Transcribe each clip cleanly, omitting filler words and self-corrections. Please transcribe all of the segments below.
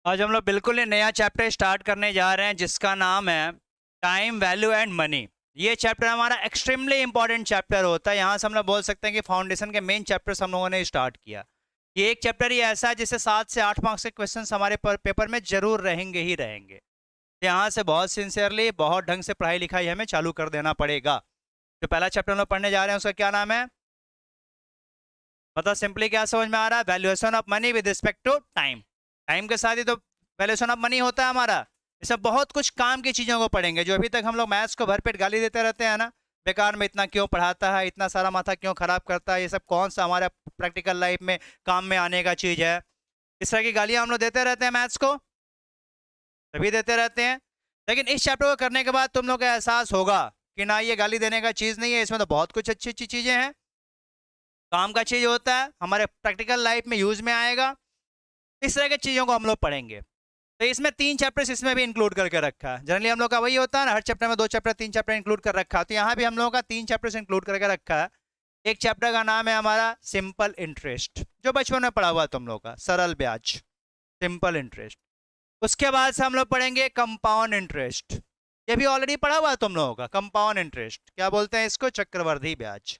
आज हम लोग बिल्कुल ही नया चैप्टर स्टार्ट करने जा रहे हैं जिसका नाम है टाइम वैल्यू एंड मनी। ये चैप्टर हमारा एक्सट्रीमली इंपॉर्टेंट चैप्टर होता है। यहाँ से हम लोग बोल सकते हैं कि फाउंडेशन के मेन चैप्टर्स हम लोगों ने स्टार्ट किया। ये एक चैप्टर ही ऐसा है जिससे 7 से 8 मार्क्स के क्वेश्चन हमारे पेपर में जरूर रहेंगे ही रहेंगे। यहाँ से बहुत सिंसियरली बहुत ढंग से पढ़ाई लिखाई हमें चालू कर देना पड़ेगा। जो पहला चैप्टर हम लोग पढ़ने जा रहे हैं उसका क्या नाम है, मतलब सिंपली क्या समझ में आ रहा है? Valuation of money with respect to time. Time के साथ ही तो वैल्यूएशन ऑफ मनी होता है हमारा। इसमें बहुत कुछ काम की चीजों को पढ़ेंगे। जो अभी तक हम लोग मैथ्स को भरपेट गाली देते रहते हैं ना, बेकार में इतना क्यों पढ़ाता है, इतना सारा माथा क्यों खराब करता है, ये सब कौन सा हमारे प्रैक्टिकल लाइफ में काम में आने का चीज है, इस तरह की गालियां हम लोग देते रहते हैं मैथ्स को, तभी देते रहते हैं। लेकिन इस चैप्टर को करने के बाद तुम लोग का एहसास होगा कि ना ये गाली देने का चीज नहीं है, इसमें तो बहुत कुछ अच्छी अच्छी चीजें हैं, काम का चीज होता है, हमारे प्रैक्टिकल लाइफ में यूज में आएगा। इस तरह की चीजों को हम लोग पढ़ेंगे। तो इसमें 3 चैप्टर्स इसमें भी इंक्लूड करके रखा है। जनरली हम लोग का वही होता है ना, हर चैप्टर में 2 चैप्टर 3 चैप्टर इंक्लूड कर रखा है। तो यहाँ भी हम लोगों का 3 चैप्टर्स इंक्लूड करके रखा है। एक चैप्टर का नाम है हमारा सिंपल इंटरेस्ट, जो बचपन में पढ़ा हुआ तुम लोग का, सरल ब्याज, सिंपल इंटरेस्ट। उसके बाद से हम लोग पढ़ेंगे कंपाउंड इंटरेस्ट। ये भी ऑलरेडी पढ़ा हुआ है तुम लोगों का। कंपाउंड इंटरेस्ट क्या बोलते हैं इसको? चक्रवर्धी ब्याज,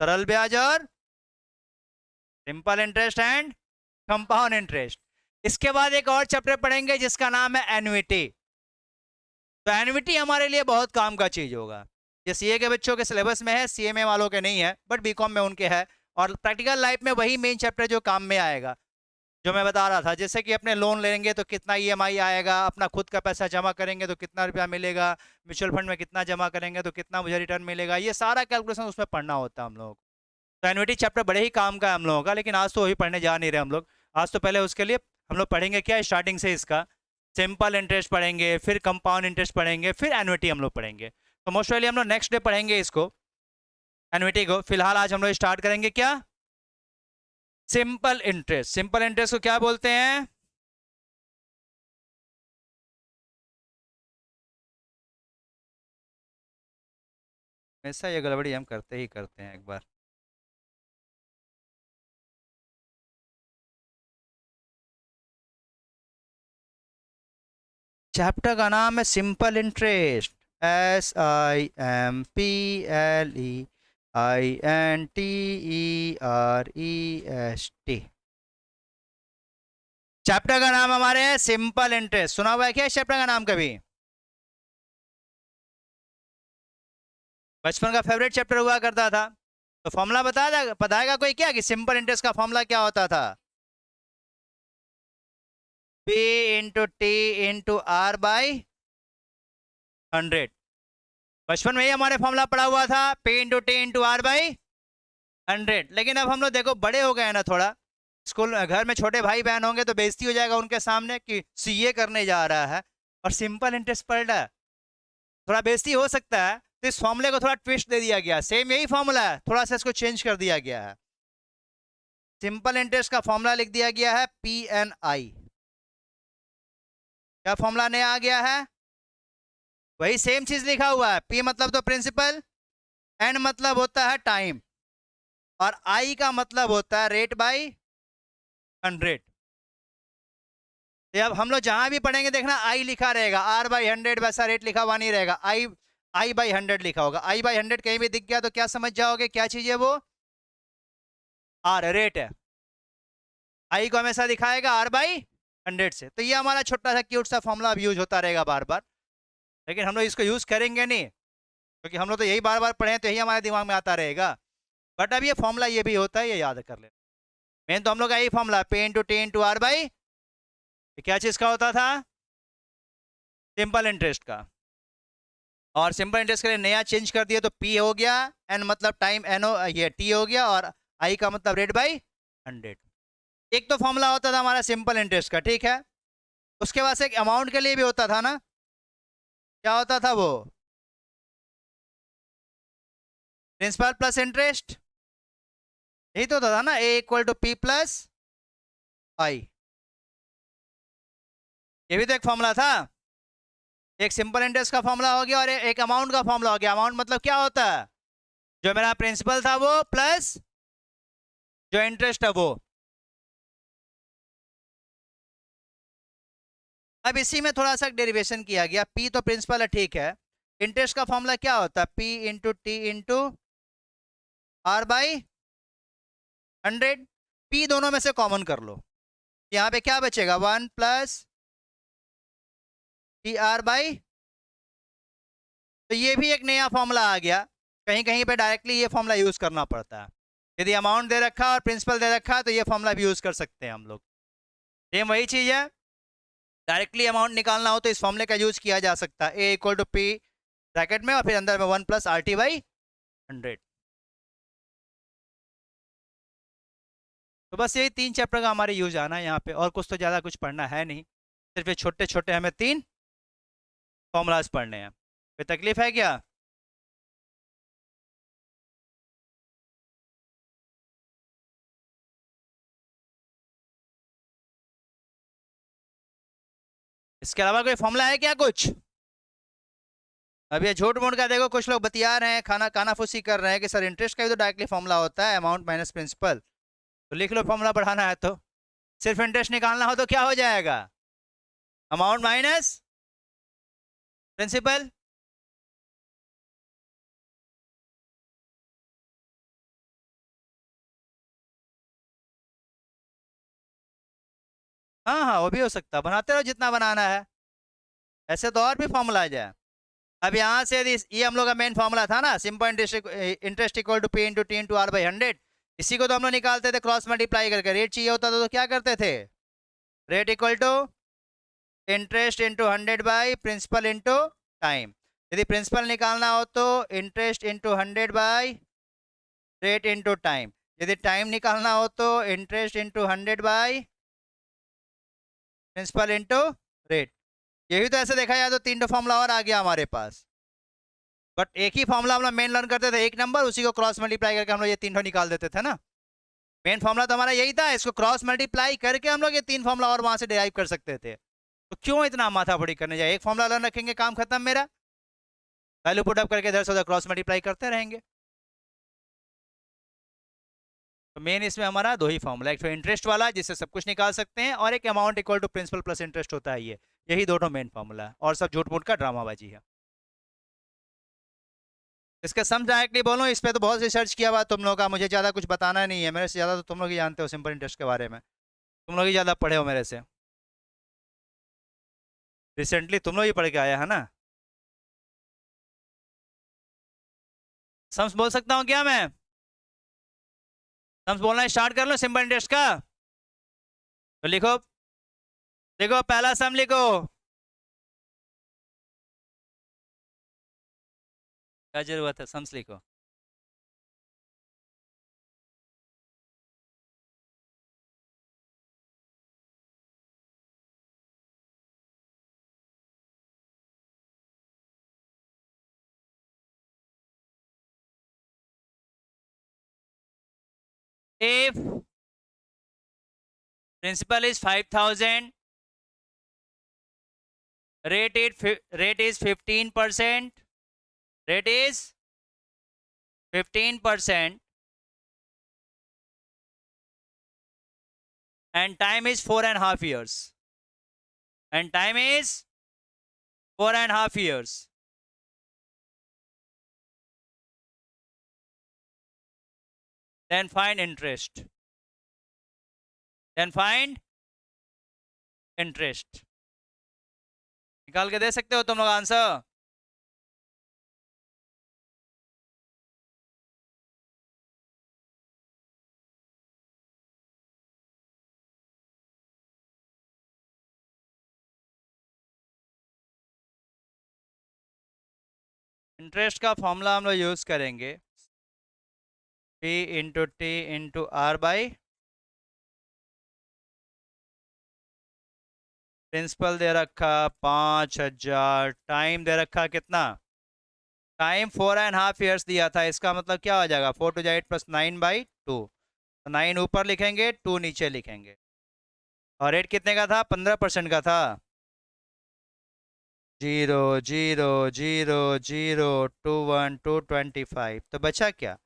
सरल ब्याज और simple interest and compound interest. इसके बाद एक और चैप्टर पढ़ेंगे जिसका नाम है एन्युटी। तो एन्युटी हमारे लिए बहुत काम का चीज होगा। ये सीए के बच्चों के सिलेबस में है, सीएमए वालों के नहीं है, बट बीकॉम में उनके है। और प्रैक्टिकल लाइफ में वही मेन चैप्टर जो काम में आएगा, जो मैं बता रहा था। जैसे कि अपने लोन लेंगे तो कितना ईएमआई आएगा, अपना खुद का पैसा जमा करेंगे तो कितना रुपया मिलेगा, म्यूचुअल फंड में कितना जमा करेंगे तो कितना मुझे रिटर्न मिलेगा, ये सारा कैलकुलेशन उसमें पढ़ना होता है हम लोग। तो एन्युटी चैप्टर बड़े ही काम का है हम लोगों का, लेकिन आज तो वही पढ़ने जा नहीं रहे हम लोग। आज तो पहले उसके लिए हम लोग पढ़ेंगे क्या, स्टार्टिंग से इसका सिंपल इंटरेस्ट पढ़ेंगे, फिर कंपाउंड इंटरेस्ट पढ़ेंगे, फिर एन्युटी हम लोग पढ़ेंगे। तो मोस्ट ऑफली हम लोग नेक्स्ट डे पढ़ेंगे इसको, एन्युटी को। फिलहाल आज हम लोग स्टार्ट करेंगे क्या, सिंपल इंटरेस्ट। सिंपल इंटरेस्ट को क्या बोलते हैं? हमेशा ये गड़बड़ी हम करते ही करते हैं। एक बार चैप्टर का नाम है सिंपल इंटरेस्ट, SIMPLEINTEREST। चैप्टर का नाम हमारे है सिंपल इंटरेस्ट। सुना हुआ है क्या इस चैप्टर का नाम कभी? बचपन का फेवरेट चैप्टर हुआ करता था। तो फॉर्मूला बताएगा कोई क्या कि सिंपल इंटरेस्ट का फॉर्मूला क्या होता था? P × T × R/100। बचपन में ही हमारे फॉर्मूला पड़ा हुआ था, P × T × R/100। लेकिन अब हम लोग देखो बड़े हो गए हैं ना थोड़ा, स्कूल घर में छोटे भाई बहन होंगे तो बेइज्जती हो जाएगा उनके सामने कि सीए करने जा रहा है और सिंपल इंटरेस्ट पढ़ रहा है, थोड़ा बेइज्जती हो सकता है। तो इस फॉर्मूले को थोड़ा ट्विस्ट दे दिया गया। सेम यही फॉर्मूला है, थोड़ा सा इसको चेंज कर दिया गया है। सिंपल इंटरेस्ट का फॉर्मूला लिख दिया गया है PNI। क्या फॉर्मूला नया आ गया है? वही सेम चीज लिखा हुआ है। P मतलब तो प्रिंसिपल, N मतलब होता है टाइम, और I का मतलब होता है रेट बाई 100। अब हम लोग जहां भी पढ़ेंगे देखना आई लिखा रहेगा, R/100 वैसा रेट लिखा हुआ नहीं रहेगा, I/100 लिखा होगा। I/100 कहीं भी दिख गया तो क्या समझ जाओगे, क्या चीज है वो? R रेट है। आई को हमेशा दिखाएगा R/100 से। तो ये हमारा छोटा सा क्यूट सा फॉर्मूला अब यूज होता रहेगा बार बार, लेकिन हम लोग इसको यूज करेंगे नहीं, क्योंकि हम लोग तो यही बार बार पढ़े हैं तो यही हमारे दिमाग में आता रहेगा। बट अब ये फॉर्मूला ये भी होता है, ये याद कर ले। मेन तो हम लोग का यही फॉर्मूला P × T × R/, क्या चीज का होता था? सिंपल इंटरेस्ट का। और सिंपल इंटरेस्ट के लिए नया चेंज कर दिया तो P हो गया, N मतलब टाइम, ये T हो गया, और I का मतलब रेट बाई 100। एक तो फॉर्मूला होता था हमारा सिंपल इंटरेस्ट का, ठीक है। उसके बाद से एक अमाउंट के लिए भी होता था ना, क्या होता था वो? प्रिंसिपल प्लस इंटरेस्ट, यही तो होता था ना, A = P + I। ये भी तो एक फॉर्मूला था। एक सिंपल इंटरेस्ट का फॉर्मूला हो गया और एक अमाउंट का फॉर्मूला हो गया। अमाउंट मतलब क्या होता है? जो मेरा प्रिंसिपल था वो प्लस जो इंटरेस्ट है वो। अब इसी में थोड़ा सा डेरिवेशन किया गया। पी तो प्रिंसिपल है, ठीक है। इंटरेस्ट का फॉर्मूला क्या होता है? P into T into R by 100। P दोनों में से कॉमन कर लो, यहाँ पे क्या बचेगा? 1 प्लस टी आर बाई। तो ये भी एक नया फॉर्मूला आ गया। कहीं कहीं पे डायरेक्टली ये फॉर्मूला यूज करना पड़ता है। यदि अमाउंट दे रखा और प्रिंसिपल दे रखा तो ये फॉर्मूला भी यूज कर सकते हैं हम लोग। सेम वही चीज है, डायरेक्टली अमाउंट निकालना हो तो इस फॉर्मूले का यूज किया जा सकता है। ए इक्वल टू पी ब्रैकेट में और फिर अंदर में 1 प्लस आर टी बाई 100। तो बस यही 3 चैप्टर का हमारे यूज आना है यहाँ पे, और कुछ तो ज़्यादा कुछ पढ़ना है नहीं। सिर्फ ये छोटे छोटे हमें 3 फॉर्मूलाज पढ़ने हैं। कोई तकलीफ है क्या? इसके अलावा कोई फॉर्मूला है क्या कुछ? अब ये झूठ मूठ का देखो, कुछ लोग बतिया रहे हैं, कानाफूसी कर रहे हैं कि सर इंटरेस्ट का भी तो डायरेक्टली फॉर्मूला होता है, अमाउंट माइनस प्रिंसिपल। तो लिख लो फॉर्मूला बढ़ाना है तो। सिर्फ इंटरेस्ट निकालना हो तो क्या हो जाएगा? Amount minus principal. हाँ हाँ, वो भी हो सकता है, बनाते रहो जितना बनाना है। ऐसे तो और भी फॉर्मूला आ जाए। अब यहाँ से यदि ये हम लोग का मेन फॉर्मूला था ना, simple interest equal to P into T into R by 100। इसी को तो हम लोग निकालते थे क्रॉस मल्टीप्लाई करके। रेट चाहिए होता था तो क्या करते थे? Rate equal to interest into 100 by principal into time. यदि प्रिंसिपल निकालना हो तो interest into 100 by rate into time. यदि टाइम निकालना हो तो interest into 100 by principal into rate. यही तो ऐसे देखा जाए तो 3 फॉर्मूला और आ गया हमारे पास। बट एक ही फॉर्मूला हम लोग मेन लर्न करते थे, एक नंबर, उसी को क्रॉस मल्टीप्लाई करके हम लोग ये 3 निकाल देते थे ना। मेन फॉर्मूला तो हमारा यही था, इसको क्रॉस मल्टीप्लाई करके हम लोग ये 3 फॉर्मूला और वहां से डिराइव कर सकते थे। तो क्यों इतना माथापड़ी करने जाए? एक फॉर्मूला लर्न रखेंगे, काम खत्म मेरा। वैल्यू पुट अप करके इधर से उधर क्रॉस मल्टीप्लाई करते रहेंगे। तो मेन इसमें हमारा 2 ही फॉर्मूला, एक तो इंटरेस्ट वाला जिससे सब कुछ निकाल सकते हैं, और एक amount equal to principal plus interest होता है ये। यही दोनों मेन फॉर्मूला है, और सब झूठ मूठ का ड्रामाबाजी है। इसके सम डायरेक्टली बोलूँ, इस पर तो बहुत रिसर्च किया हुआ तुम लोगों का, मुझे ज़्यादा कुछ बताना नहीं है। मेरे से ज़्यादा तो तुम लोग ही जानते हो सिंपल इंटरेस्ट के बारे में, तुम लोग ही ज़्यादा पढ़े हो मेरे से। रिसेंटली तुम लोग ही पढ़ के आया है ना। सम्स बोल सकता हूँ क्या मैं? सम्स बोलना स्टार्ट कर लो सिंपल इंटरेस्ट का। तो लिखो, देखो पहला सम लिखो। क्या जरूरत है, सम्स लिखो। If principal is 5,000, rate is 15%, rate is 15%, and time is 4.5 years, and time is 4.5 years. Then find interest. Then find interest. निकाल के दे सकते हो तुम लोग आंसर। इंटरेस्ट का फॉर्मूला हम लोग यूज करेंगे P into T into R by principal दे रखा 5,000, टाइम दे रखा कितना? टाइम 4.5 ईयर्स दिया था। इसका मतलब क्या हो जाएगा? 4 to 8 + 9/2। तो 9 ऊपर लिखेंगे, 2 नीचे लिखेंगे। और रेट कितने का था? 15% का था। 0 0 0 0 2 1 2 25। तो बचा क्या?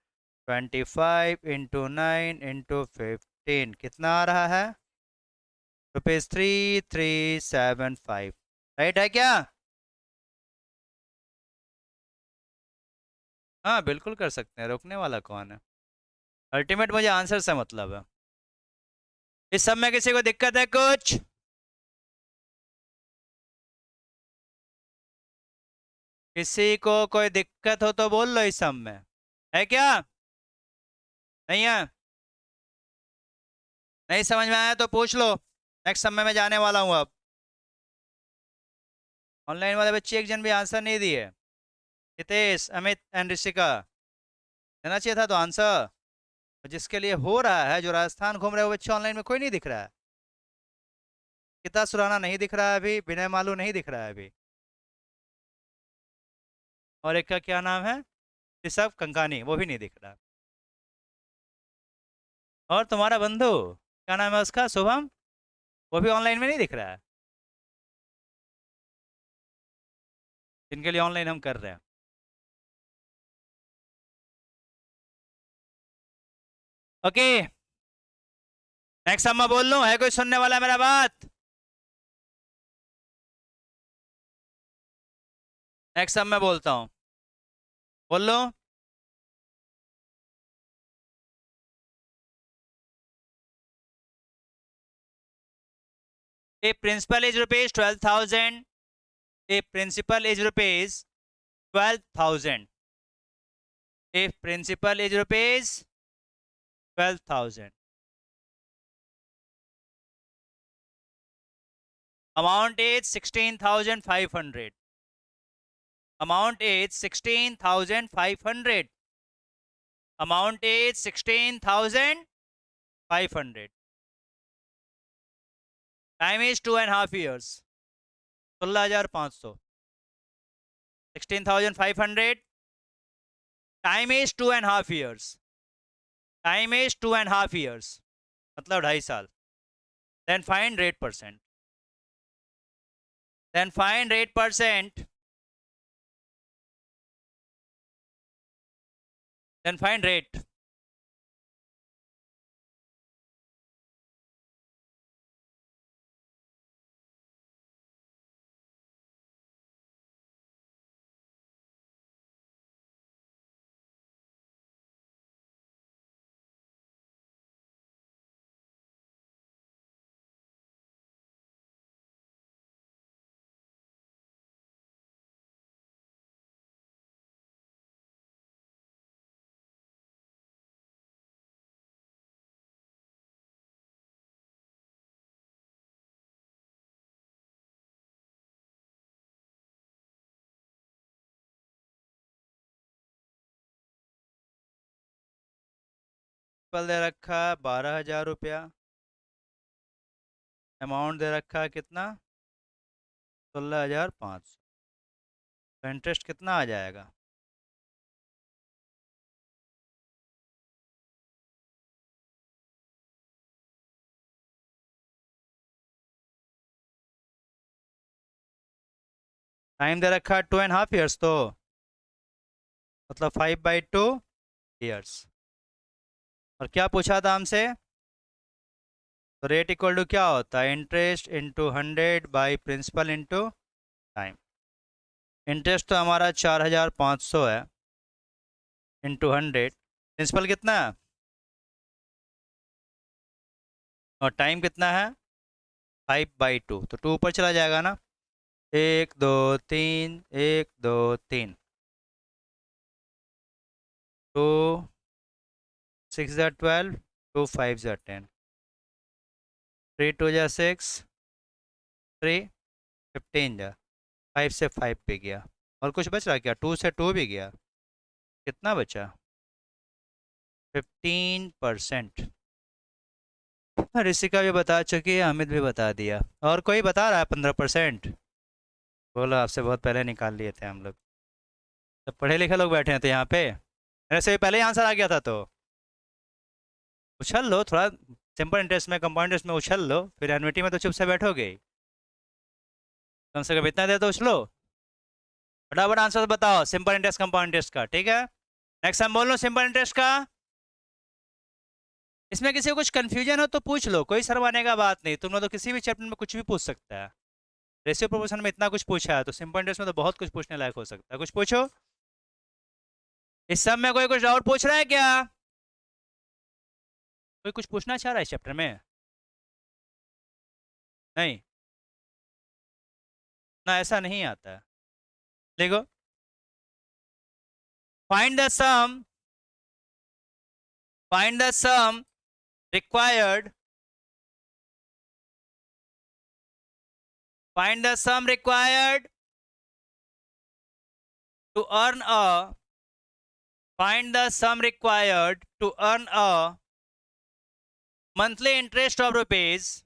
25 × 9 × 15 कितना आ रहा है? ₹3375। राइट है क्या? हाँ बिल्कुल कर सकते हैं, रोकने वाला कौन है? अल्टीमेट मुझे आंसर से मतलब है। इस सब में किसी को दिक्कत है कुछ? किसी को कोई दिक्कत हो तो बोल लो, इस सब में है क्या? नहीं है? नहीं समझ में आया तो पूछ लो। नेक्स्ट समय में जाने वाला हूँ अब। ऑनलाइन वाले बच्चे एक जन भी आंसर नहीं दिए। हितेश, अमित एंड ऋषिका, देना चाहिए था तो आंसर। जिसके लिए हो रहा है, जो राजस्थान घूम रहे हो बच्चे, ऑनलाइन में कोई नहीं दिख रहा है। किता सुराना नहीं दिख रहा है अभी, विनय मालू नहीं दिख रहा है अभी, और एक का क्या नाम है, ऋषभ कंकानी, वो भी नहीं दिख रहा। और तुम्हारा बंधु, क्या नाम है उसका, शुभम, वो भी ऑनलाइन में नहीं दिख रहा है। जिनके लिए ऑनलाइन हम कर रहे हैं। ओके, नेक्स्ट अब मैं बोल लूं, है कोई सुनने वाला मेरा बात? नेक्स्ट अब मैं बोलता हूं, बोल लो। A principal is rupees 12,000। A principal is rupees 12,000। A principal is rupees 12,000। Amount is 16,500। Amount is 16,500। Amount is 16,500। Time is 2.5 years। 16,500। 16,500। Time is 2.5 years। Time is 2.5 years, मतलब 2.5 साल। Then find rate percent. Then find rate percent. Then find rate. पल दे रखा 12,000 रुपया। Amount दे रखा है कितना, 16,500। तो इंटरेस्ट कितना आ जाएगा? टाइम दे रखा है 2.5 years, तो मतलब 5/2 years। और क्या पूछा था हमसे? तो रेट इक्वल टू क्या होता है, इंटरेस्ट इंटू 100/प्रिंसिपल इंटू टाइम। इंटरेस्ट तो हमारा 4,500 है, इंटू 100। प्रिंसिपल कितना है और टाइम कितना है, 5/2, तो 2 ऊपर चला जाएगा ना। 1 2 3, 1 2 3, 2 6 × 12, 2 5 × 10, 3 2 6, 3 15, 5 से 5 पे गया। और कुछ बच रहा क्या, 2 से 2 भी गया, कितना बचा, 15%। ऋषिका भी बता चुकी है, अमित भी बता दिया, और कोई बता रहा है 15%? बोलो, आपसे बहुत पहले निकाल लिए थे हम लोग, सब पढ़े लिखे लोग बैठे हैं तो यहाँ पे। मेरे से भी पहले ही आंसर आ गया था, तो उछल लो थोड़ा। सिंपल इंटरेस्ट में, कंपाउंड इंटरेस्ट में उछल लो, फिर एन्युटी में तो चुप से बैठोगे ही। कम से कम इतना दे तो उछलो। फटाफट आंसर बताओ सिंपल इंटरेस्ट कंपाउंड इंटरेस्ट का, ठीक है? नेक्स्ट हम बोल लो सिंपल इंटरेस्ट का। इसमें किसी को कुछ कंफ्यूजन हो तो पूछ लो, कोई शर्माने का बात नहीं, तुम लोग तो किसी भी चैप्टर में कुछ भी पूछ सकता है। रेशियो प्रोपोर्शन में इतना कुछ पूछा है तो सिंपल इंटरेस्ट में तो बहुत कुछ पूछने लायक हो सकता है। कुछ पूछो, इस सब में कोई कुछ डाउट पूछ रहा है क्या? कोई कुछ पूछना चाह रहा है इस चैप्टर में? नहीं ना, ऐसा नहीं आता है। देखो, find the sum, find the sum required, find the sum required to earn a, find the sum required to earn a monthly interest of rupees,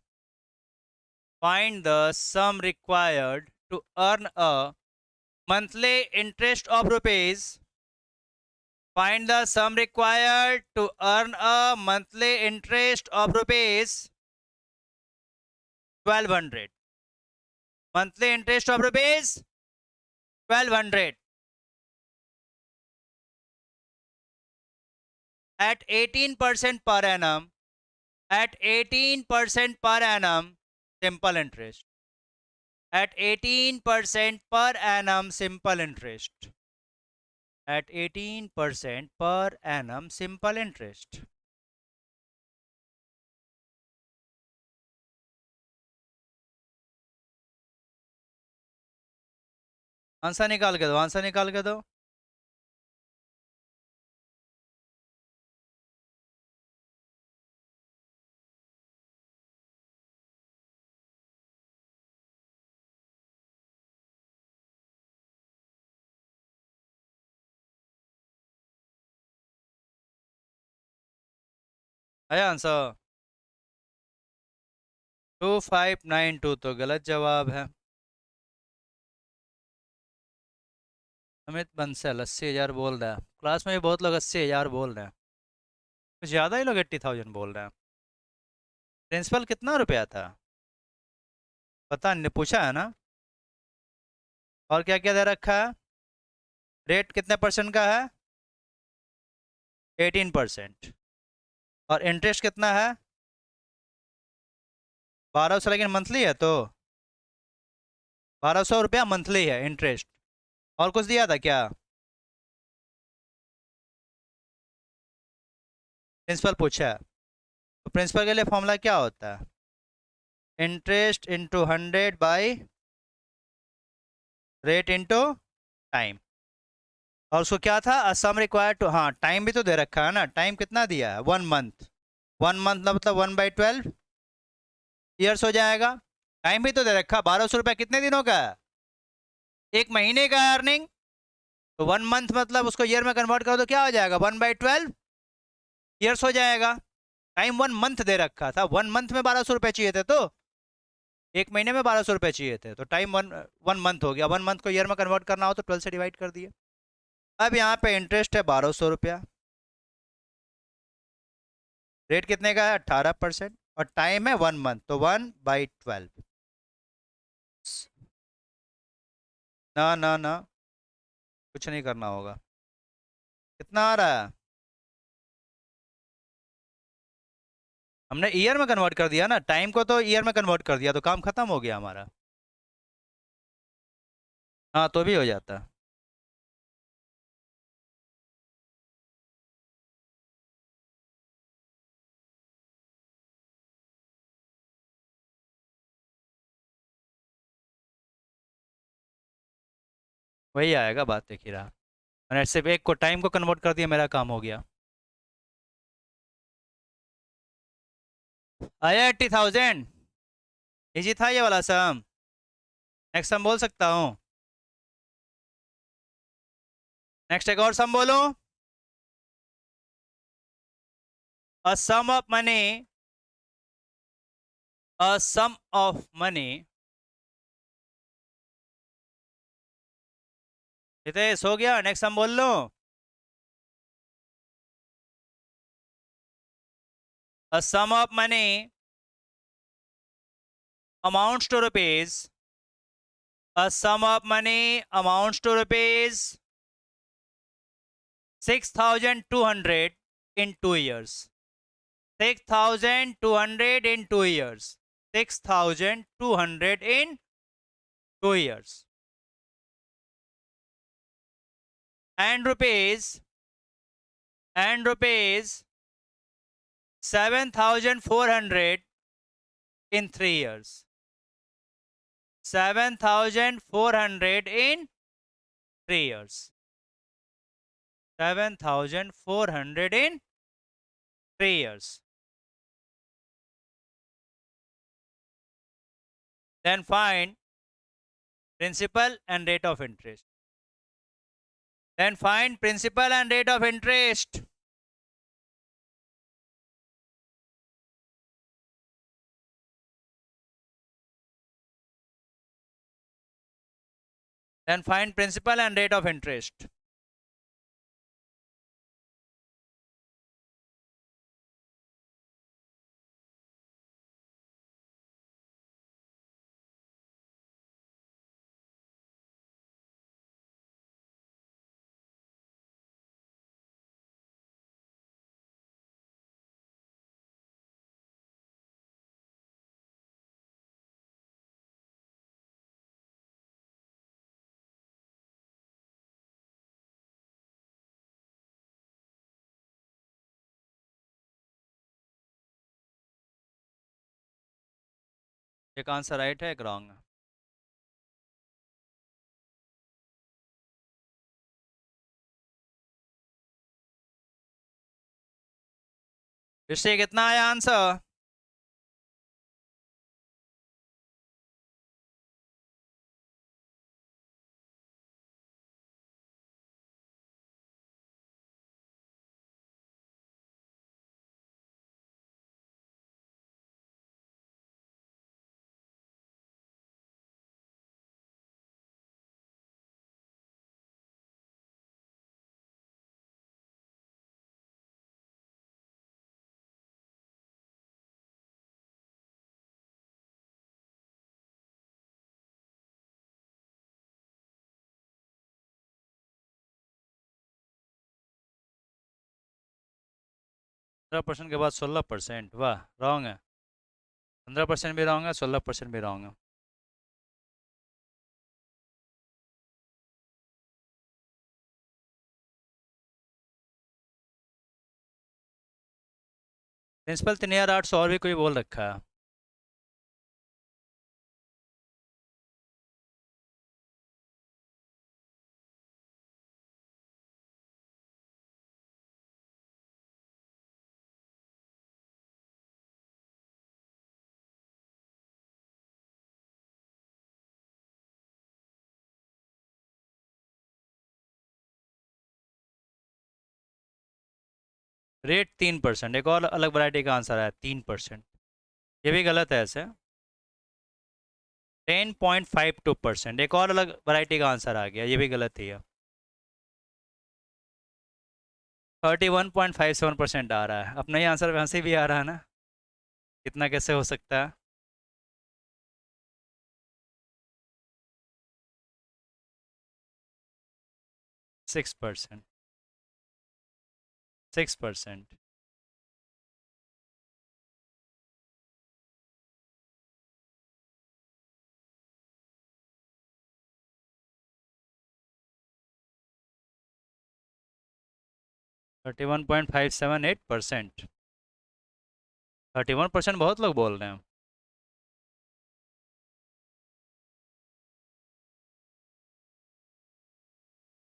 find the sum required to earn a monthly interest of rupees, find the sum required to earn a monthly interest of rupees 1200, monthly interest of rupees 1200 at 18% per annum, at 18% per annum simple interest, at 18% per annum simple interest, at 18% per annum simple interest. Answer निकाल के दो, answer निकाल के दो। आया answer? 2592 तो गलत जवाब है। अमित बंसल 80,000 बोल रहा है, क्लास में भी बहुत लोग 80,000 बोल रहे हैं, कुछ ज़्यादा ही लोग 80,000 बोल रहे हैं। प्रिंसिपल कितना रुपया था पता नहीं, पूछा है ना? और क्या क्या दे रखा है? रेट कितने परसेंट का है? 18%। और इंटरेस्ट कितना है? 1200, लेकिन मंथली है तो 1200 रुपया मंथली है इंटरेस्ट। और कुछ दिया था क्या? प्रिंसिपल पूछा है, तो प्रिंसिपल के लिए फॉर्मूला क्या होता है? Interest into 100 by rate into time. और उसको क्या था? सम रिक्वायर्ड टू, हाँ टाइम भी तो दे रखा है ना, टाइम कितना दिया है? 1 मंथ। 1 मंथ मतलब 1/12 ईयर्स हो जाएगा। टाइम भी तो दे रखा, 1200 रुपया कितने दिनों का है? 1 महीने का अर्निंग। तो 1 मंथ मतलब उसको ईयर में कन्वर्ट करो तो क्या हो जाएगा? 1/12 ईयर्स हो जाएगा। टाइम 1 मंथ दे रखा था, 1 मंथ में 1200 रुपये चाहिए थे, तो 1 महीने में 1200 रुपये चाहिए थे, तो टाइम वन 1 मंथ हो गया। 1 मंथ को ईयर में कन्वर्ट करना हो तो 12 से डिवाइड कर दिए। अब यहाँ पे इंटरेस्ट है 1200 रुपया, रेट कितने का है? 18%, और टाइम है 1 मंथ, तो 1/12। ना ना ना, कुछ नहीं करना होगा। कितना आ रहा है? हमने ईयर में कन्वर्ट कर दिया ना, टाइम को तो ईयर में कन्वर्ट कर दिया, तो काम खत्म हो गया हमारा। हाँ तो भी हो जाता। वही आएगा, बात एक ही रहा। मैंने सिर्फ एक को, टाइम को कन्वर्ट कर दिया, मेरा काम हो गया। आया 80,000। इजी था ये वाला सम। नेक्स्ट सम बोल सकता हूँ? नेक्स्ट एक और सम बोलूं? A sum of money, a sum of money, Hitesh हो गया? नेक्स्ट सम बोल लो। A sum of money amounts to rupees, a sum of money amounts to rupees 6,200 in 2 years. 6,200 in 2 years. 6,200 in 2 years. And rupees 7,400 in 3 years. 7,400 in 3 years. 7,400 in 3 years. Then find principal and rate of interest. Then find principal and rate of interest. Then find principal and rate of interest. एक answer right है, एक wrong है. इससे कितना आया answer? %, के बाद 16%. वाह, रॉन्ग है. 15% भी रॉन्ग है, 16% भी रॉन्ग है. प्रिंसिपल 3,800 और भी कोई बोल रखा है. रेट 3%. एक और अलग वैरायटी का आंसर है 3%. ये भी गलत है ऐसे. 10.52%. एक और अलग वैरायटी का आंसर आ गया, ये भी गलत ही है. 31.57% आ रहा है. अपना ही आंसर वहाँ से भी आ रहा है ना, इतना कैसे हो सकता है? Six percent. 6%. %31.578%. 31% बहुत लोग बोल रहे हैं.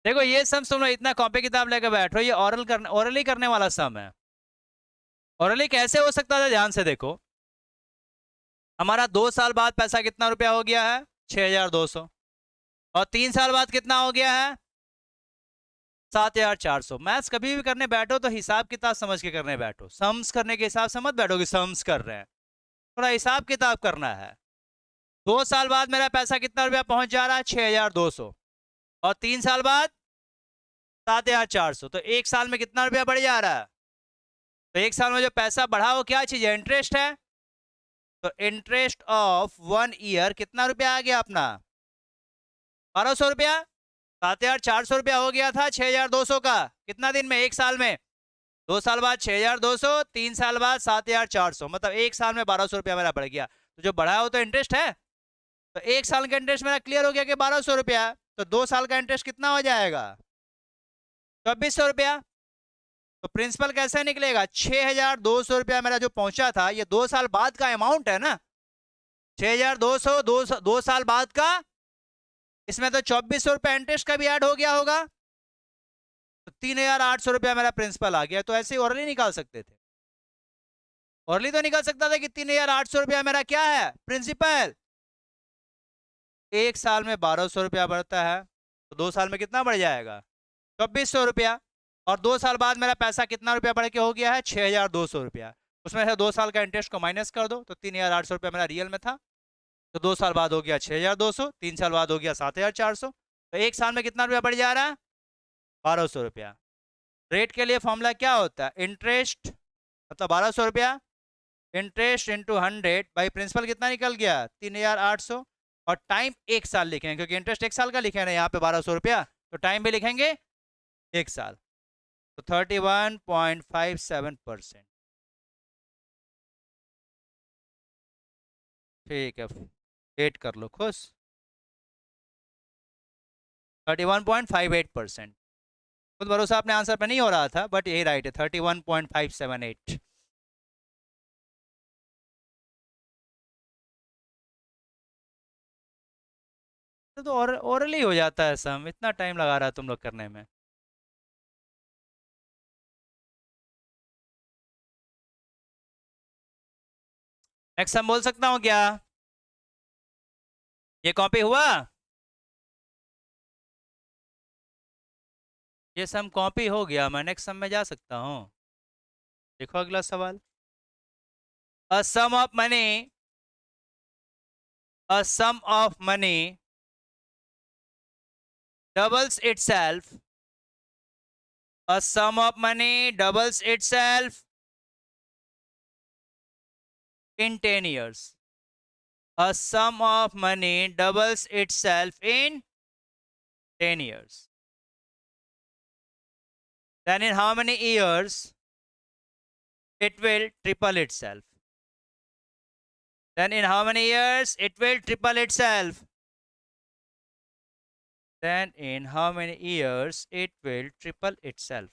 देखो ये सम तुम लोग इतना कॉपी किताब लेकर बैठो, ये ओरली करने वाला सम है. ओरली कैसे हो सकता था? ध्यान से देखो, हमारा 2 साल बाद पैसा कितना रुपया हो गया है? 6,200. और 3 साल बाद कितना हो गया है? 7,400. मैथ्स कभी भी करने बैठो तो हिसाब किताब समझ के करने बैठो. सम्स करने के हिसाब से मत बैठो कि सम्स कर रहे हैं. थोड़ा हिसाब किताब करना है. 2 साल बाद मेरा पैसा कितना रुपया पहुंच जा रहा है? 6,200. और 3 साल बाद 7,400. तो 1 साल में कितना रुपया बढ़ जा रहा है? तो 1 साल में जो पैसा बढ़ा वो क्या चीज है? इंटरेस्ट है. तो इंटरेस्ट ऑफ 1 ईयर कितना रुपया आ गया अपना? 1,200 रुपया. 7,400 रुपया हो गया था 6,200 का. कितना दिन में? 1 साल में. 2 साल बाद 6,200, 3 साल बाद 7,400. मतलब 1 साल में 1,200 रुपया मेरा बढ़ गया. तो जो बढ़ा है वो तो इंटरेस्ट है. तो 1 साल का इंटरेस्ट मेरा क्लियर हो गया कि 1200 रुपया। तो 2 साल का इंटरेस्ट कितना हो जाएगा? 2400 रुपया। तो प्रिंसिपल कैसे निकलेगा? 6200 रुपया मेरा जो पहुंचा था, ये 2 साल बाद का अमाउंट है ना। 6200 2 साल बाद का। इसमें तो 2400 रुपया इंटरेस्ट का भी ऐड हो गया होगा। तो 3800 रुपया मेरा प्रिंसिपल आ गया। तो ऐसे ओरली निकाल सकते थे। ओरली तो निकल सकता था कि 3800 रुपया मेरा क्या है? प्रिंसिपल। 1 साल में 1200 रुपया बढ़ता है, तो 2 साल में कितना बढ़ जाएगा? 2400 रुपया। और 2 साल बाद मेरा पैसा कितना रुपया बढ़ के हो गया है? 6200 रुपया। उसमें से 2 साल का इंटरेस्ट को माइनस कर दो, तो 3800 रुपया मेरा रियल में था। तो 2 साल बाद हो गया 6200, 3 साल बाद हो गया 7400। तो 1 साल में कितना रुपया बढ़ जा रहा है? 1200 रुपया। रेट के लिए फॉर्मूला क्या होता है? इंटरेस्ट मतलब 1200 रुपया इंटरेस्ट इंटू 100 बाई प्रिंसिपल कितना निकल गया? 3800। और टाइम 1 साल लिखेंगे, क्योंकि इंटरेस्ट 1 साल का लिखे ना यहाँ पे 1200 रुपया, तो टाइम भी लिखेंगे 1 साल। तो 31.57%। ठीक है, 8 कर लो खुश। 31.58%। खुद भरोसा अपने आंसर पे नहीं हो रहा था, बट यही राइट है, 31.578। तो ओरली हो जाता है सम, इतना टाइम लगा रहा है तुम लोग करने में। नेक्स्ट सम बोल सकता हूँ क्या? ये कॉपी हुआ? ये सम कॉपी हो गया, मैं नेक्स्ट सम में जा सकता हूँ। देखो अगला सवाल। A sum of money, a sum of money doubles itself, a sum of money doubles itself in 10 years. A sum of money doubles itself in 10 years. Then in how many years it will triple itself? Then in how many years it will triple itself? Then in how many years it will triple itself?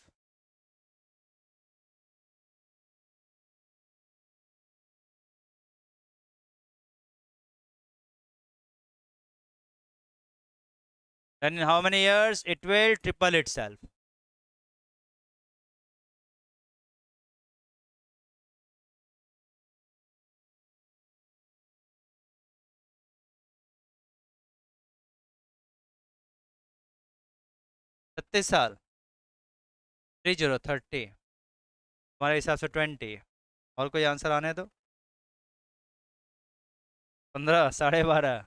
Then in how many years it will triple itself? छत्तीस साल। 30 हमारे हिसाब से 20। और कोई answer आने दो। 15 12.5।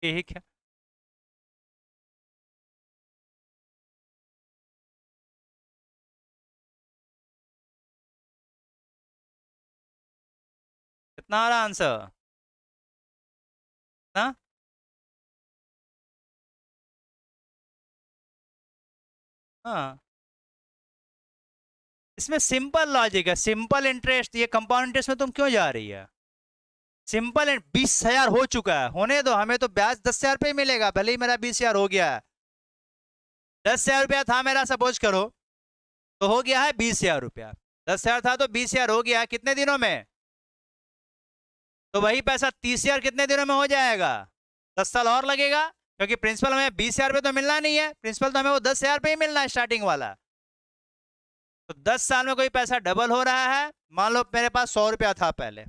ठीक है। कितना आ रहा आंसर? ना हाँ, इसमें सिंपल लॉजिक है, सिंपल इंटरेस्ट। ये कंपाउंड इंटरेस्ट में तुम क्यों जा रही है? सिंपल 20,000 हो चुका है, होने दो, हमें तो ब्याज 10,000 पे ही मिलेगा, भले ही मेरा 20,000 हो गया है। 10,000 रुपया था मेरा, सपोज करो, तो हो गया है 20,000 रुपया। 10,000 था तो 20,000 हो गया कितने दिनों में? तो वही पैसा 30,000 कितने दिनों में हो जाएगा? 10 साल और लगेगा, क्योंकि प्रिंसिपल हमें 20,000 पे तो मिलना नहीं है, प्रिंसिपल तो हमें वो 10,000 पे ही मिलना है स्टार्टिंग वाला। तो 10 साल में कोई पैसा डबल हो रहा है। मान लो मेरे पास 100 रुपया था पहले,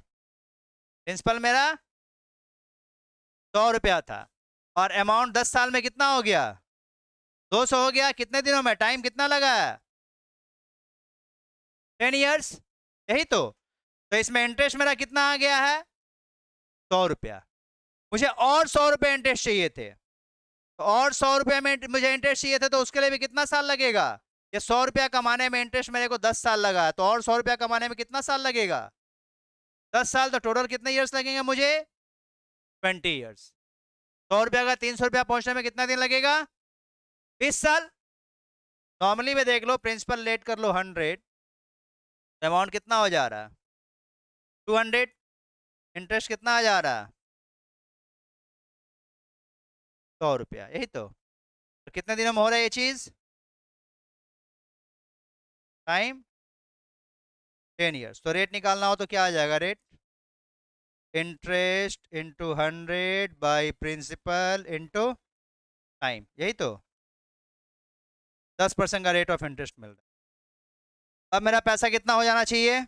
प्रिंसिपल मेरा 100 रुपया था, और अमाउंट 10 साल में कितना हो गया? 200 हो गया। कितने दिनों में? टाइम कितना लगा है? 10 ईयर्स। यही तो इसमें इंटरेस्ट मेरा कितना आ गया है? 100 रुपया। मुझे और 100 रुपये इंटरेस्ट चाहिए थे, तो और 100 रुपये में मुझे इंटरेस्ट चाहिए थे, तो उसके लिए भी कितना साल लगेगा? ये 100 रुपया कमाने में इंटरेस्ट मेरे को 10 साल लगा, तो और 100 रुपया कमाने में कितना साल लगेगा? 10 साल। तो टोटल कितने ईयर्स लगेंगे मुझे? 20 ईयर्स। 100 रुपया का 300 रुपया पहुंचने में कितना दिन लगेगा? 20 साल। नॉर्मली में देख लो, प्रिंसिपल लेट कर लो 100, अमाउंट कितना हो जा रहा है? 200। इंटरेस्ट कितना आ जा रहा है? 100 रुपया, यही तो कितने दिनों में हो रहा है ये चीज? Time 10 years. तो रेट निकालना हो तो क्या आ जाएगा? Rate interest into 100 by principal into time, यही तो 10% का रेट ऑफ इंटरेस्ट मिल रहा है। अब मेरा पैसा कितना हो जाना चाहिए?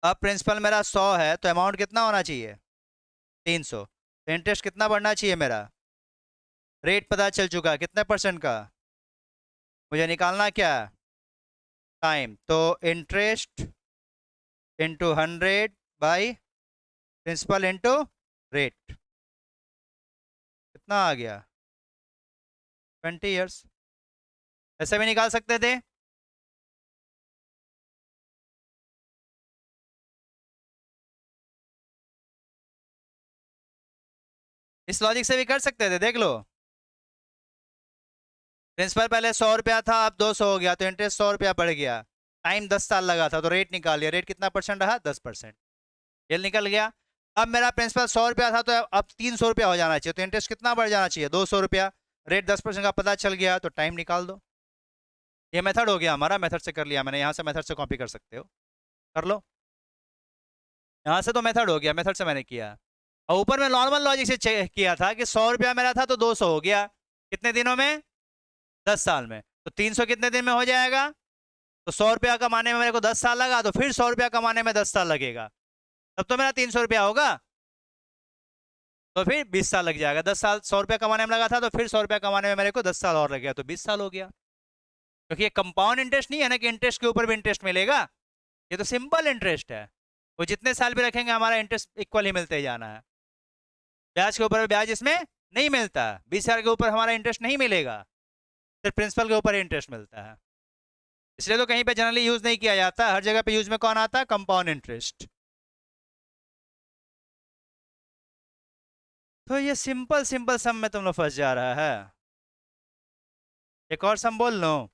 अब प्रिंसिपल मेरा 100 है तो अमाउंट कितना होना चाहिए? 300। इंटरेस्ट कितना बढ़ना चाहिए मेरा? रेट पता चल चुका, कितने परसेंट का? मुझे निकालना क्या? टाइम। तो interest into 100 by principal into rate, कितना आ गया? 20 ईयर्स। ऐसे भी निकाल सकते थे। इस लॉजिक से भी कर सकते थे, देख लो। प्रिंसिपल पहले 100 रुपया था, अब 200 हो गया, तो इंटरेस्ट 100 रुपया बढ़ गया। टाइम 10 साल लगा था, तो रेट निकाल लिया। रेट कितना परसेंट रहा? 10%। ये निकल गया। अब मेरा प्रिंसिपल 100 रुपया था, तो अब 300 रुपया हो जाना चाहिए, तो इंटरेस्ट कितना बढ़ जाना चाहिए? 200 रुपया। रेट 10% का पता चल गया, तो टाइम निकाल दो। ये मेथड हो गया हमारा, मेथड से कर लिया मैंने, यहाँ से मेथड से कॉपी कर सकते हो, कर लो। यहाँ से तो मेथड हो गया, मेथड से मैंने किया। और ऊपर में नॉर्मल लॉजिक से चेक किया था कि 100 रुपया मेरा था तो 200 हो गया। कितने दिनों में? 10 साल में। तो 300 कितने दिन में हो जाएगा? तो 100 रुपया कमाने में मेरे को 10 साल लगा, तो फिर 100 रुपया कमाने में 10 साल लगेगा, तब तो मेरा 300 रुपया होगा। तो फिर 20 साल लग जाएगा। 10 साल 100 रुपया कमाने में लगा था, तो फिर 100 रुपया कमाने में मेरे को 10 साल और लग गया, तो 20 साल हो गया। क्योंकि ये कंपाउंड इंटरेस्ट नहीं है ना कि इंटरेस्ट के ऊपर भी इंटरेस्ट मिलेगा। ये तो सिंपल इंटरेस्ट है। वो जितने साल भी रखेंगे हमारा इंटरेस्ट इक्वल ही मिलते ही जाना है। ब्याज के ऊपर ब्याज इसमें नहीं मिलता। 20 साल के ऊपर हमारा इंटरेस्ट नहीं मिलेगा, सिर्फ प्रिंसिपल के ऊपर इंटरेस्ट मिलता है। इसलिए तो कहीं पे जनरली यूज नहीं किया जाता, हर जगह पे यूज में कौन आता है? Compound interest. तो ये सिंपल सिंपल सम में तुम लोग फंस जा रहा है। एक और सम बोल लो,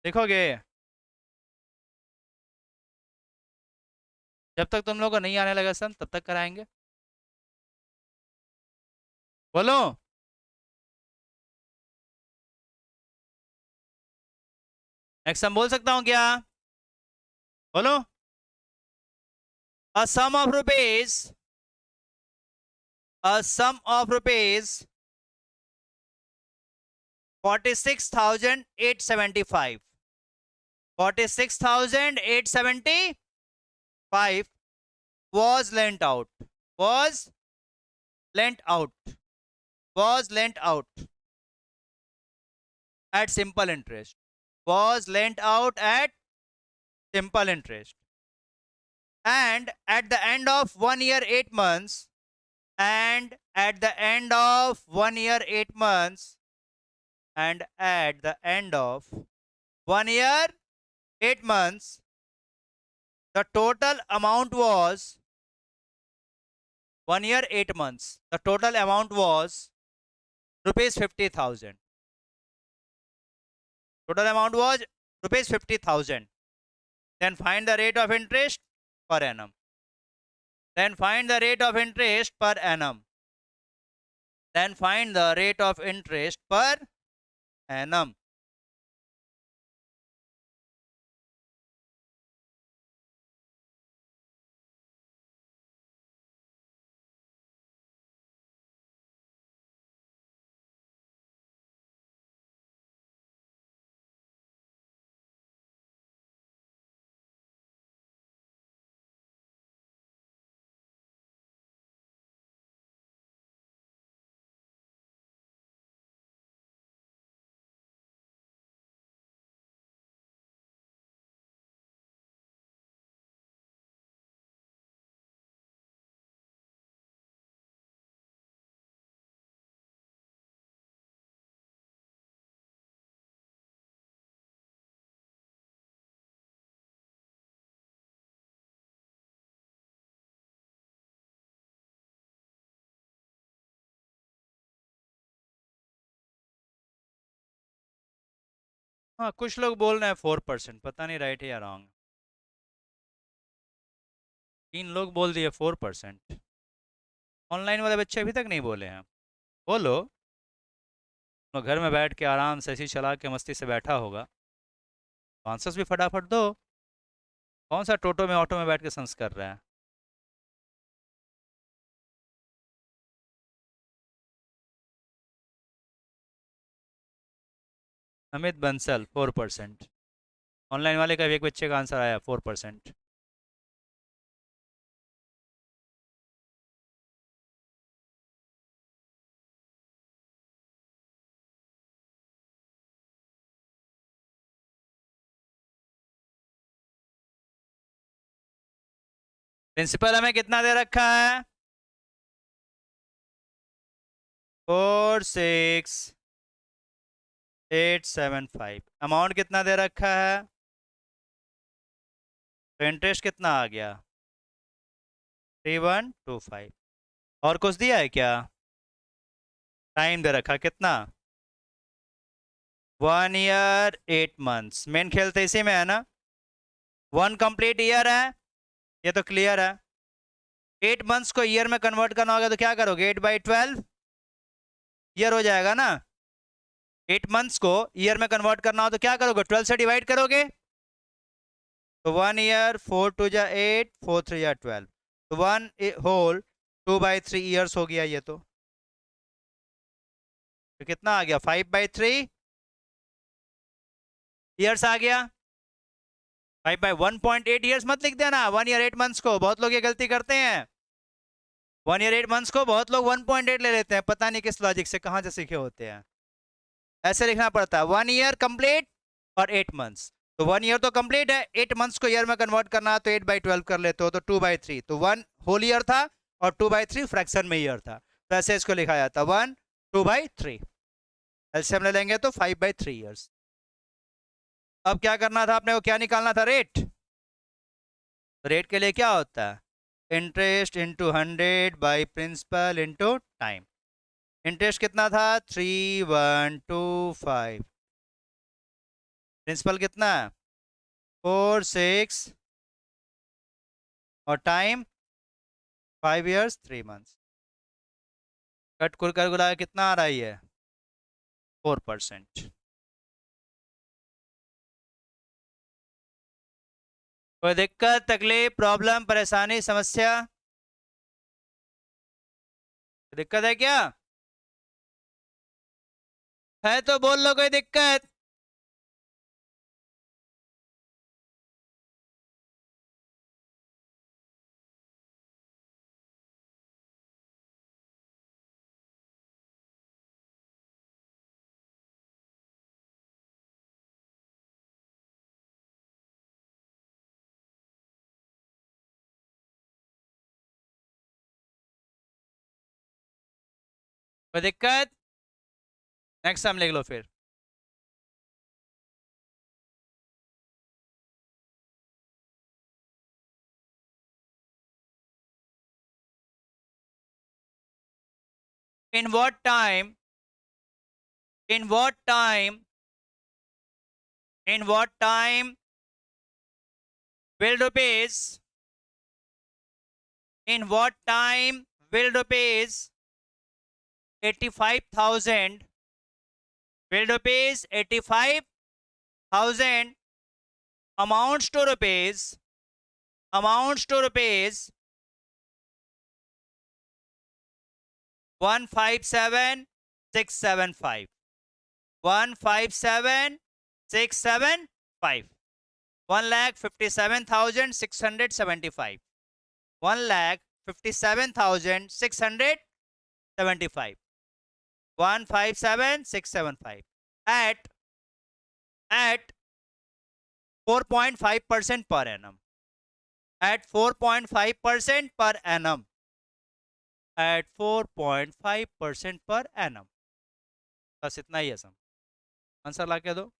देखोगे? जब तक तुम लोग को नहीं आने लगा सम, तब तक कराएंगे। बोलो। नेक्स्ट सम बोल सकता हूँ क्या? बोलो। A sum of rupees, a sum of rupees 46,875, 46,875 was lent out, was lent out, was lent out at simple interest, was lent out at simple interest, and at the end of 1 year 8 months, and at the end of 1 year 8 months, and at the end of 1 year 8 months, the total amount was 1 year 8 months. The total amount was rupees 50,000. Total amount was rupees 50,000. Then find the rate of interest per annum. Then find the rate of interest per annum. Then find the rate of interest per annum. हाँ, कुछ लोग बोल रहे हैं 4%, पता नहीं right है या रॉन्ग। 3 लोग बोल दिए 4%। ऑनलाइन वाले बच्चे अभी तक नहीं बोले हैं, बोलो। तो घर में बैठ के आराम से ऐसी चला के मस्ती से बैठा होगा, आंसर्स भी फटाफट दो। कौन सा टोटो में ऑटो में बैठ के संस कर रहा है? अमित बंसल 4%। ऑनलाइन वाले का भी एक बच्चे का आंसर आया 4%। प्रिंसिपल हमें कितना दे रखा है? 46875। अमाउंट कितना दे रखा है? तो इंटरेस्ट कितना आ गया? 3125। और कुछ दिया है क्या? टाइम दे रखा कितना? 1 year 8 months। मेन खेल तो इसी में है ना, 1 complete year है, ये तो क्लियर है। 8 months को ईयर में कन्वर्ट करना होगा तो क्या करोगे? 8/12 ईयर हो जाएगा ना। 8 months को ईयर में कन्वर्ट करना हो तो क्या करोगे? 12 से डिवाइड करोगे। तो 1 year 4 2 8, 4 3 12। तो 1 whole 2/3 ईयर्स हो गया ये तो कितना आ गया? 5/3 ईयर्स आ गया। 5/1.8 ईयर्स मत लिख देना 1 year 8 months को, बहुत लोग ये गलती करते हैं। 1 year 8 months को बहुत लोग 1.8 ले लेते हैं, पता नहीं किस लॉजिक से, कहाँ से सीखे होते हैं। ऐसे लिखना पड़ता है 1 year कंप्लीट और 8 months। तो 1 year तो कंप्लीट है, 8 months को ईयर में कन्वर्ट करना तो 8/12 कर लेते हो तो 2/3। तो 1 whole year था और 2/3 फ्रैक्शन में ईयर था, तो ऐसे इसको लिखा जाता 1 2/3। एलसीएम ले लेंगे तो 5/3 ईयर्स। अब क्या करना था आपने को? क्या निकालना था? रेट। रेट के लिए क्या होता है? इंटरेस्ट इंटू 100/प्रिंसिपल इंटू टाइम। इंटरेस्ट कितना था? 3125। प्रिंसिपल कितना है? 46। और टाइम 5 years 3 months। कट कुल कर गुला कितना आ रहा है ये? 4%। कोई दिक्कत, तकलीफ, प्रॉब्लम, परेशानी, समस्या? दिक्कत है क्या? है तो बोल लो, कोई दिक्कत? कोई दिक्कत? नेक्स्ट टाइम लिख लो फिर। In what time, in what time, in what time will rupees, in what time will rupees 85,000, will rupees 85,000 amounts to rupees, amounts to rupees 157,675, 157,675, 1,57,675, 1,57,675, 157,675 at 4.5% per annum, at 4.5% per annum, at 4.5% per annum। बस इतना ही है सम। Answer ला के दो।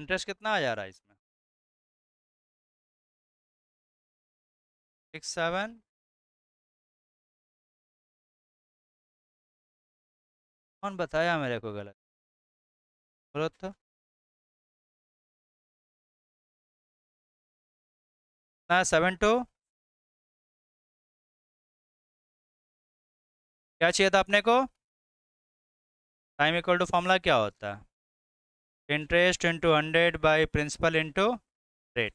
Interest कितना आ जा रहा है इसमें? 6 7। कौन बताया मेरे को गलत? बोलो तो। ना 7 2। क्या चाहिए था अपने को? टाइम इक्वल टू फॉर्मूला क्या होता है? Interest into 100 by principal into rate.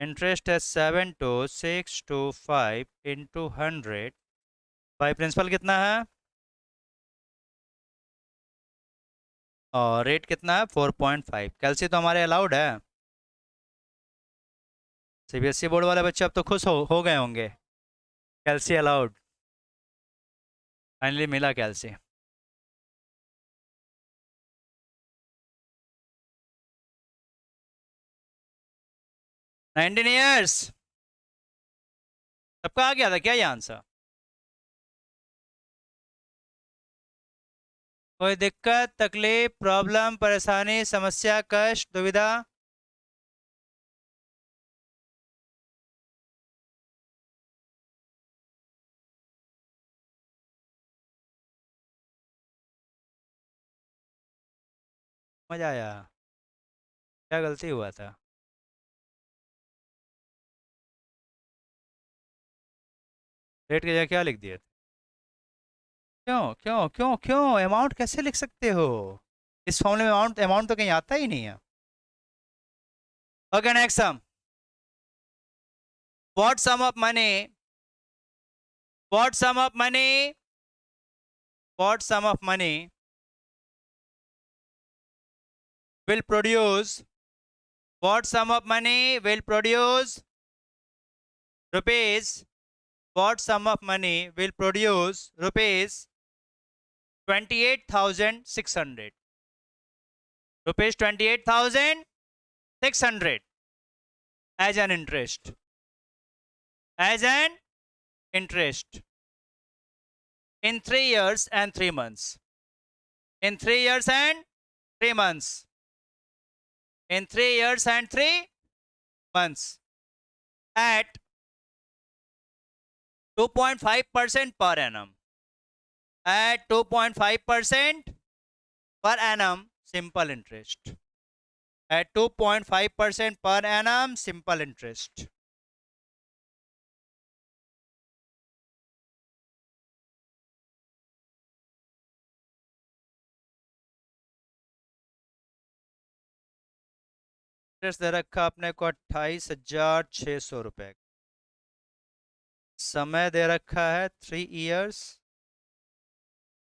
Interest है 72625 इंटू 100 बाई प्रिंसिपल कितना है? और रेट कितना है? 4.5। कैलसी तो हमारे अलाउड है। सीबीएसई बोर्ड वाले बच्चे अब तो खुश हो गए होंगे। कैलसी अलाउड, फाइनली मिला कैलसी। नाइनटीन ईयर्स सबका आ गया था क्या ये आंसर? कोई दिक्कत, तकलीफ, प्रॉब्लम, परेशानी, समस्या, कष्ट, दुविधा? मजा आया? क्या गलती हुआ था? रेट की जगह क्या लिख दिए थे? क्यों क्यों क्यों क्यों? अमाउंट कैसे लिख सकते हो? इस फॉर्मूले में अमाउंट अमाउंट तो कहीं आता ही नहीं है। Okay, next sum. What sum of money, what sum of money, what sum of money will produce, what sum of money will produce rupees, what sum of money will produce rupees 28,600, rupees 28,600 as an interest, as an interest in 3 years and 3 months, in 3 years and 3 months, in 3 years and 3 months at 2.5% per annum, at 2.5% per annum simple interest, at 2.5% per annum simple interest. Interest दे रखा अपने को 28,600 रुपए। समय दे रखा है 3 years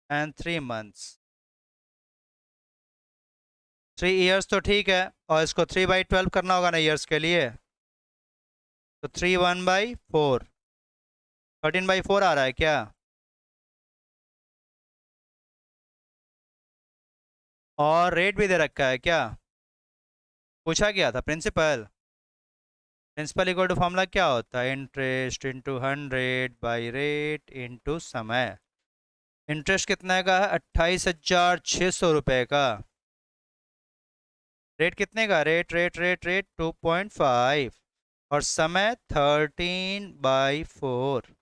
and 3 months। 3 years तो ठीक है, और इसको 3/12 करना होगा ना ईयर्स के लिए, तो 3 1/4, 13/4 आ रहा है क्या? और रेट भी दे रखा है क्या? पूछा गया था principal. Principal equal to formula क्या होता है? Interest into 100 by rate into समय। इंटरेस्ट कितने का है? 28,600 रुपये का। रेट कितने का? रेट रेट रेट रेट 2.5, और समय 13/4।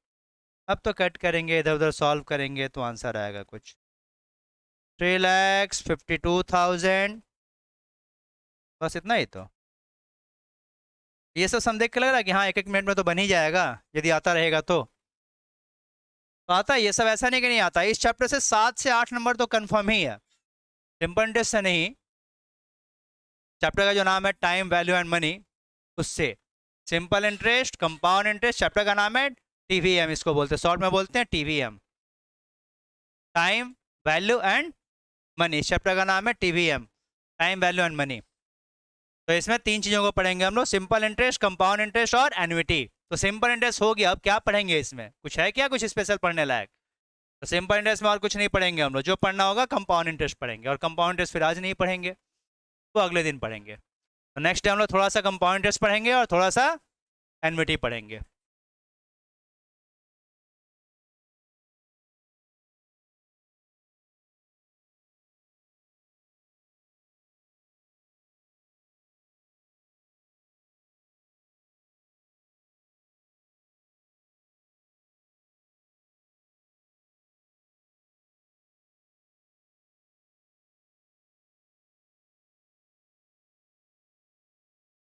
अब तो कट करेंगे, इधर उधर सॉल्व करेंगे तो आंसर आएगा कुछ 3,52,000। बस इतना ही तो। ये सब सम देख के लग रहा है कि हाँ 1 1 मिनट में तो बन ही जाएगा यदि आता रहेगा तो आता है। ये सब ऐसा नहीं कि नहीं आता। इस चैप्टर से 7 से 8 नंबर तो कंफर्म ही है, सिंपल इंटरेस्ट से नहीं। चैप्टर का जो नाम है टाइम वैल्यू एंड मनी, उससे simple interest, compound interest, chapter का नाम है टीवीएम, इसको बोलते हैं, शॉर्ट में बोलते हैं TVM, time value and money. Chapter का नाम है TVM, time value and money. तो इसमें 3 चीज़ों को पढ़ेंगे हम लोग, सिंपल इंटरेस्ट, कंपाउंड इंटरेस्ट और एन्युटी। तो सिंपल इंटरेस्ट हो गया, अब क्या पढ़ेंगे इसमें? कुछ है क्या कुछ स्पेशल पढ़ने लायक? तो सिंपल इंटरेस्ट में और कुछ नहीं पढ़ेंगे हम लोग। जो पढ़ना होगा कंपाउंड इंटरेस्ट पढ़ेंगे, और कंपाउंड इंटरेस्ट फिर आज नहीं पढ़ेंगे, तो अगले दिन पढ़ेंगे। तो नेक्स्ट डे हम लोग थोड़ा सा कंपाउंड इंटरेस्ट पढ़ेंगे और थोड़ा सा एन्युटी पढ़ेंगे।